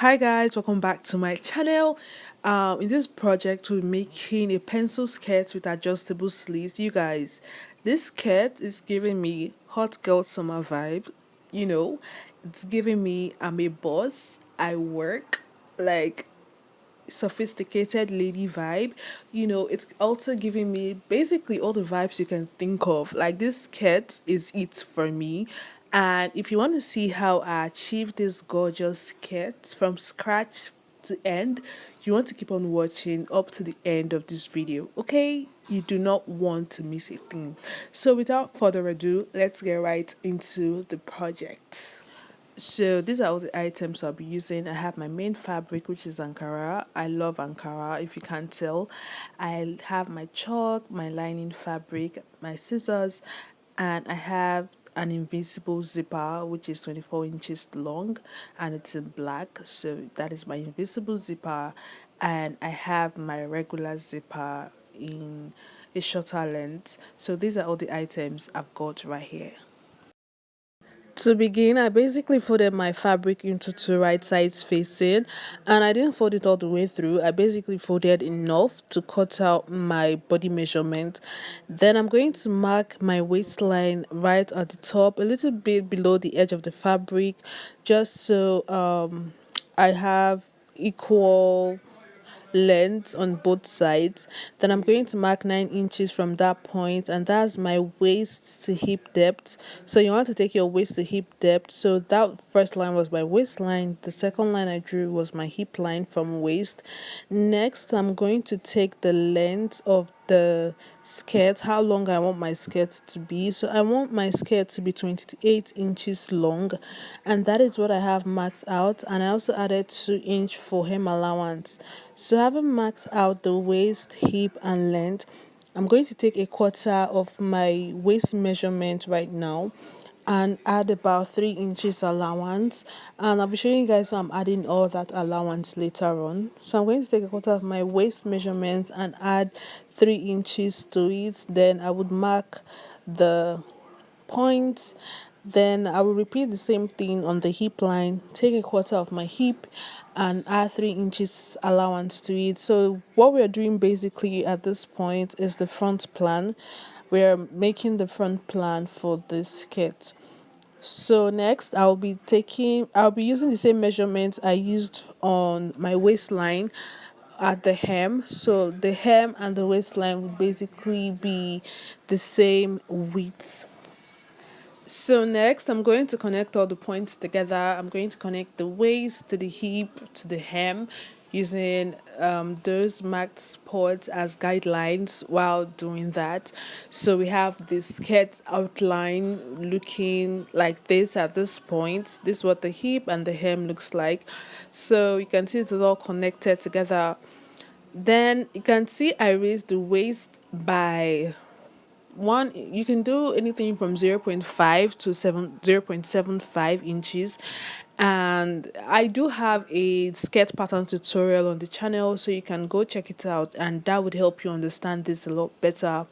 Hi guys, welcome back to my channel. In this project we're making a pencil skirt with adjustable sleeves. You guys, this skirt is giving me hot girl summer vibe. you know it's giving me I'm a boss, I work, like sophisticated lady vibe. It's also giving me basically all the vibes you can think of. Like, this skirt is it for me. And if you want to see how I achieved this gorgeous skirt from scratch to end, you want to keep on watching up to the end of this video, okay? You do not want to miss a thing. So without further ado, let's get right into the project. So these are all the items I'll be using. I have my main fabric, which is Ankara. I love Ankara, if you can't tell. I have my chalk, my lining fabric, my scissors, and I have an invisible zipper, which is 24 inches long, and it's in black. So that is my invisible zipper. And I have my regular zipper in a shorter length. So these are all the items I've got right here. To begin, I basically folded my fabric into two right sides facing, and I didn't fold it all the way through. I basically folded enough to cut out my body measurement. Then I'm going to mark my waistline right at the top, a little bit below the edge of the fabric, just so I have equal length on both sides. Then I'm going to mark 9 inches from that point, and that's my waist to hip depth. So you want to take your waist to hip depth. So that first line was my waistline, the second line I drew was my hip line from waist. Next, I'm going to take the length of the skirt, how long I want my skirt to be. So I want my skirt to be 28 inches long, and that is what I have marked out. And I also added 2 inch for hem allowance. So having marked out the waist, hip, and length, I'm going to take a quarter of my waist measurement right now and add about 3 inches allowance, and I'll be showing you guys how I'm adding all that allowance later on. So I'm going to take a quarter of my waist measurement and add 3 inches to it. Then I would mark the points. Then I will repeat the same thing on the hip line, take a quarter of my hip and add 3 inches allowance to it. So what we're doing basically at this point is the front plan. We're making the front plan for this skirt. So next I'll be using the same measurements I used on my waistline at the hem. So the hem and the waistline would basically be the same width. So next, I'm going to connect all the points together. I'm going to connect the waist to the hip to the hem using those marked spots as guidelines while doing that. So we have the skirt outline looking like this at this point. This is what the hip and the hem looks like. So you can see it's all connected together. Then you can see I raised the waist by one. You can do anything from 0.5 to 0.75 inches, and I do have a skirt pattern tutorial on the channel, so you can go check it out and that would help you understand this a lot better.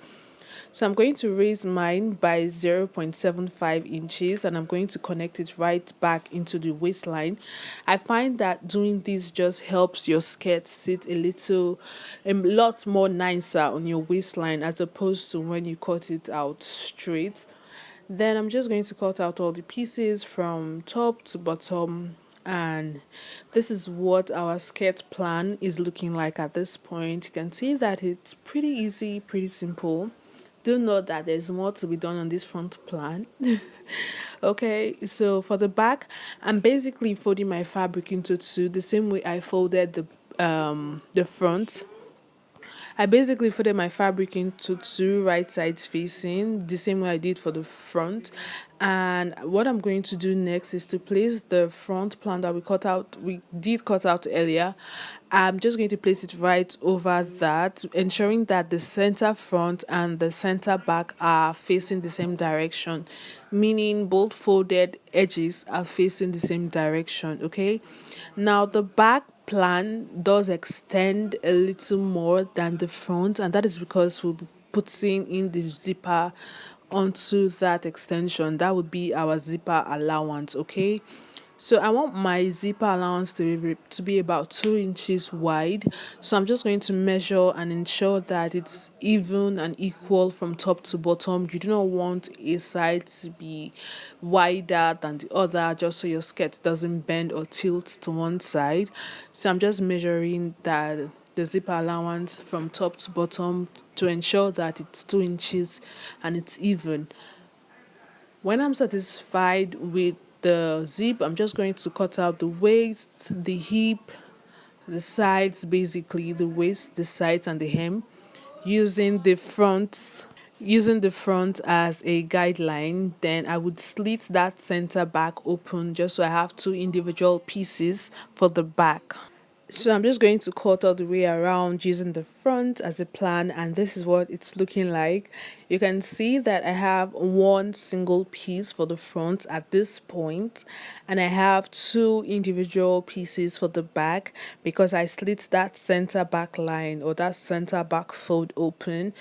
So I'm going to raise mine by 0.75 inches and I'm going to connect it right back into the waistline. I find that doing this just helps your skirt sit a lot more nicer on your waistline as opposed to when you cut it out straight. Then I'm just going to cut out all the pieces from top to bottom, and this is what our skirt plan is looking like at this point. You can see that it's pretty easy, pretty simple. Do note that there's more to be done on this front plan. Okay, so for the back, I'm basically folding my fabric into two, the same way I folded the front. I basically folded my fabric into two right sides facing, the same way I did for the front. And what I'm going to do next is to place the front plan that we did cut out earlier. I'm just going to place it right over that, ensuring that the center front and the center back are facing the same direction, meaning both folded edges are facing the same direction. Okay, now the back plan does extend a little more than the front, and that is because we'll be putting in the zipper onto that extension. That would be our zipper allowance. Okay, So I want my zipper allowance to be about 2 inches wide. So I'm just going to measure and ensure that it's even and equal from top to bottom. You do not want a side to be wider than the other, just so your skirt doesn't bend or tilt to one side. So I'm just measuring that the zipper allowance from top to bottom to ensure that it's 2 inches and it's even. When I'm satisfied with the zip, I'm just going to cut out the waist, the hip, the sides, basically the waist, the sides, and the hem, using the front. Using the front as a guideline, then I would slit that center back open just so I have two individual pieces for the back. So I'm just going to cut all the way around using the front as a plan, and this is what it's looking like. You can see that I have one single piece for the front at this point, and I have two individual pieces for the back because I slit that center back line or that center back fold open.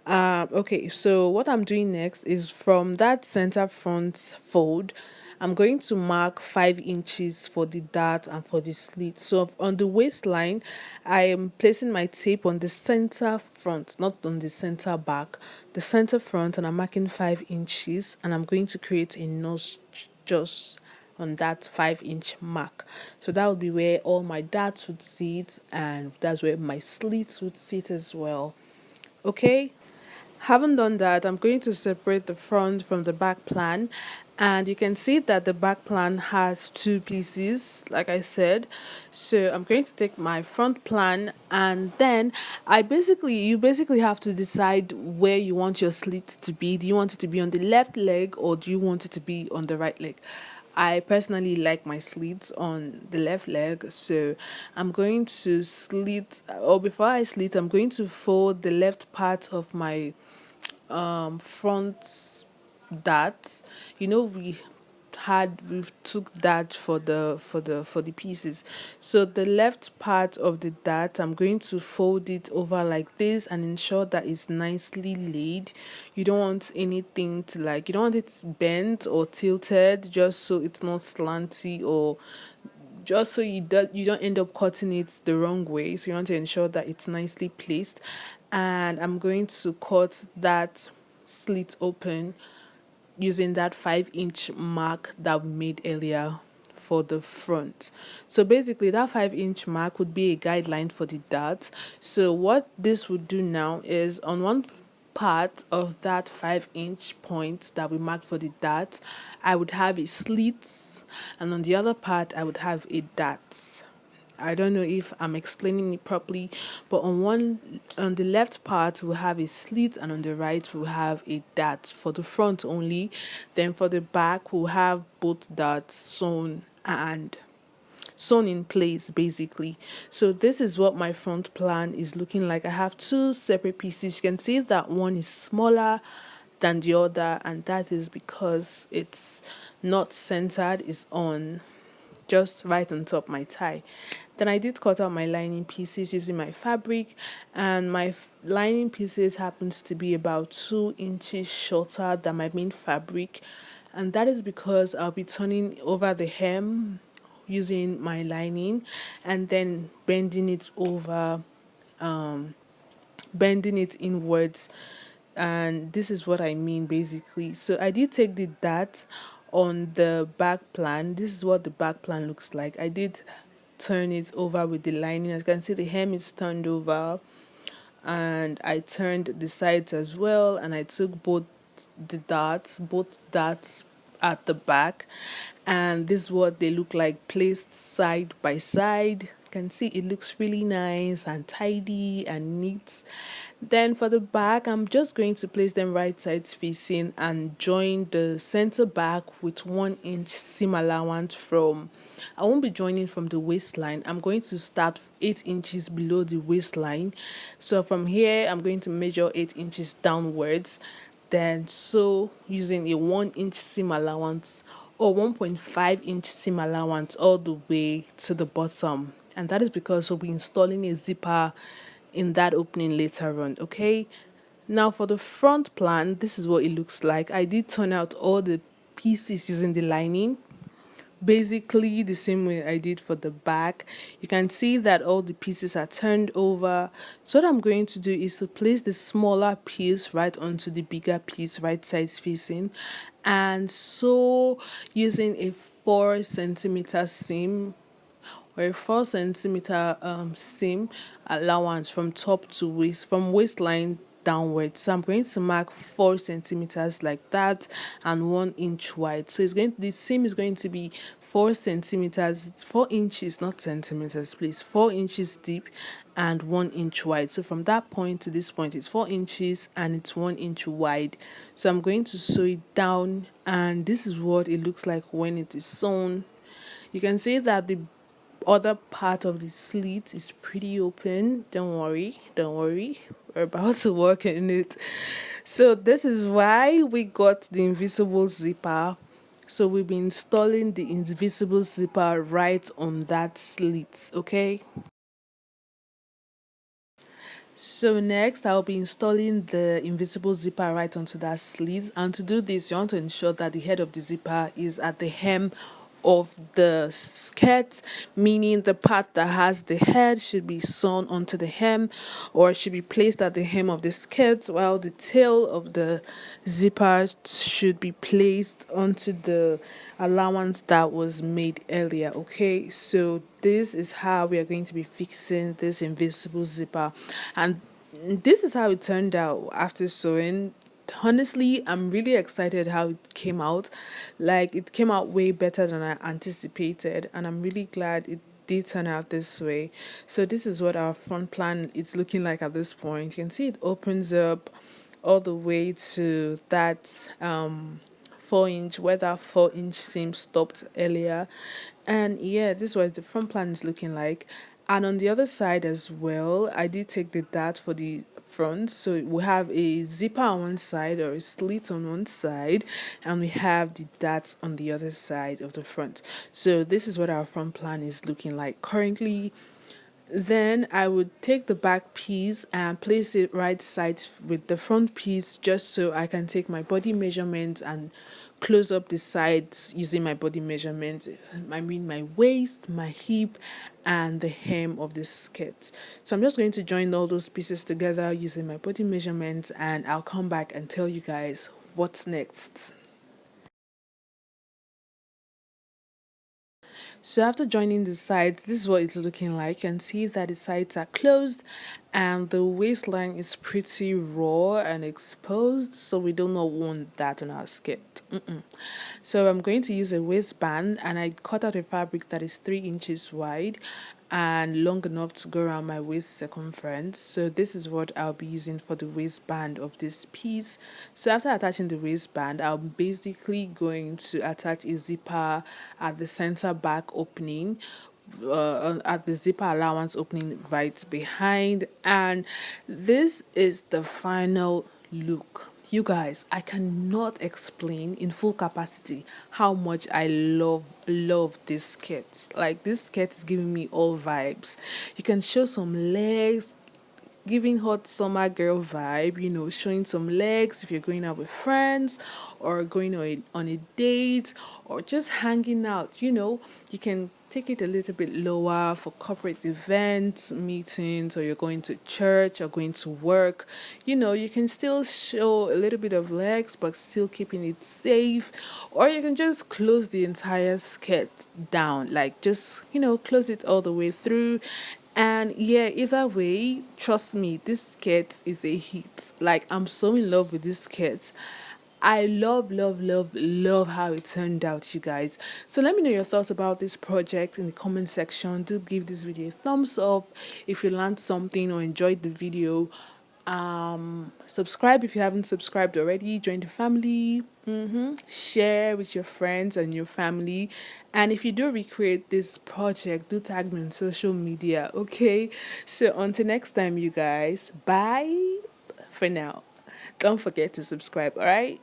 Okay, so what I'm doing next is from that center front fold, I'm going to mark 5 inches for the dart and for the slit. So on the waistline, I am placing my tape on the center front, not on the center back, the center front, and I'm marking 5 inches, and I'm going to create a nose just on that 5 inch mark. So that would be where all my darts would sit, and that's where my slits would sit as well. Okay, having done that, I'm going to separate the front from the back plan, and you can see that the back plan has two pieces, like I said. So I'm going to take my front plan, and then you basically have to decide where you want your slit to be. Do you want it to be on the left leg, or do you want it to be on the right leg? I personally like my slits on the left leg, so I'm going to slit, or before I slit, I'm going to fold the left part of my front dart. We took that for the pieces. So the left part of the dart, I'm going to fold it over like this and ensure that it's nicely laid. You don't want anything to, like, you don't want it bent or tilted, just so it's not slanty, or just so you don't end up cutting it the wrong way. So you want to ensure that it's nicely placed, and I'm going to cut that slit open using that 5 inch mark that we made earlier for the front. So basically that 5 inch mark would be a guideline for the dart. So what this would do now is, on one part of that 5 inch point that we marked for the dart, I would have a slit, and on the other part I would have a dart. I don't know if I'm explaining it properly, but on the left part we'll have a slit, and on the right we'll have a dart for the front only. Then for the back we'll have both darts sewn in place, basically. So this is what my front plan is looking like. I have two separate pieces. You can see that one is smaller than the other, and that is because it's not centered, it's on just right on top my tie. Then I did cut out my lining pieces using my fabric, and my lining pieces happens to be about 2 inches shorter than my main fabric, and that is because I'll be turning over the hem using my lining and then bending it inwards. And this is what I mean, basically. So I did take the dart on the back plan. This is what the back plan looks like. I did turn it over with the lining. As you can see, the hem is turned over, and I turned the sides as well, and I took both darts at the back, and this is what they look like placed side by side. You can see it looks really nice and tidy and neat. Then for the back, I'm just going to place them right sides facing and join the center back with 1 inch seam allowance from, I won't be joining from the waistline. I'm going to start 8 inches below the waistline. So from here, I'm going to measure 8 inches downwards, then sew using a 1 inch seam allowance or 1.5 inch seam allowance all the way to the bottom. And that is because we'll be installing a zipper in that opening later on. Okay, now for the front plan, this is what it looks like. I did turn out all the pieces using the lining. basically the same way I did for the back. You can see that all the pieces are turned over. So what I'm going to do is to place the smaller piece right onto the bigger piece, right side facing, and sew using a 4 centimeter seam or a 4 centimeter seam allowance from top to waist, from waistline downwards. So I'm going to mark 4 centimeters like that and 1 inch wide. So the seam is going to be 4 centimeters, 4 inches, not centimeters, please, 4 inches deep and 1 inch wide. So from that point to this point, it's 4 inches and it's 1 inch wide. So I'm going to sew it down, and this is what it looks like when it is sewn. You can see that the other part of the slit is pretty open. Don't worry, don't worry. We're about to work in it. So this is why we got the invisible zipper. So we'll be installing the invisible zipper right on that slit, okay? So next, I'll be installing the invisible zipper right onto that slit. And to do this, you want to ensure that the head of the zipper is at the hem of the skirt, meaning the part that has the head should be sewn onto the hem, or should be placed at the hem of the skirt, while the tail of the zipper should be placed onto the allowance that was made earlier. Okay, so this is how we are going to be fixing this invisible zipper, and this is how it turned out after sewing. Honestly, I'm really excited how it came out. Like, it came out way better than I anticipated, and I'm really glad it did turn out this way. So this is what our front plan is looking like at this point. You can see it opens up all the way to that 4 inch, where that 4 inch seam stopped earlier. And yeah, this was the front plan is looking like. And on the other side as well, I did take the dart for the front. So we have a zipper on one side, or a slit on one side, and we have the dart on the other side of the front. So this is what our front plan is looking like currently. Then I would take the back piece and place it right side with the front piece, just so I can take my body measurement and close up the sides using my body measurement. I mean my waist, my hip, and the hem of the skirt. So I'm just going to join all those pieces together using my body measurement, and I'll come back and tell you guys what's next. So after joining the sides, this is what it's looking like. You can see that the sides are closed and the waistline is pretty raw and exposed, so we do not want that on our skirt. So I'm going to use a waistband, and I cut out a fabric that is 3 inches wide and long enough to go around my waist circumference. So this is what I'll be using for the waistband of this piece. So after attaching the waistband, I'm basically going to attach a zipper at the center back opening, at the zipper allowance opening right behind, and this is the final look. You guys, I cannot explain in full capacity how much I love this skirt. Like, this skirt is giving me all vibes. You can show some legs, giving hot summer girl vibe, showing some legs if you're going out with friends, or going on a date, or just hanging out. You can take it a little bit lower for corporate events, meetings, or you're going to church or going to work. You can still show a little bit of legs but still keeping it safe, or you can just close the entire skirt down, like, just close it all the way through. And yeah, either way, trust me, this skirt is a hit. Like, I'm so in love with this skirt. I love how it turned out, you guys. So let me know your thoughts about this project in the comment section. Do give this video a thumbs up if you learned something or enjoyed the video. Subscribe if you haven't subscribed already. Join the family. Share with your friends and your family. And if you do recreate this project, do tag me on social media. Okay, so until next time, you guys, bye for now. Don't forget to subscribe. All right.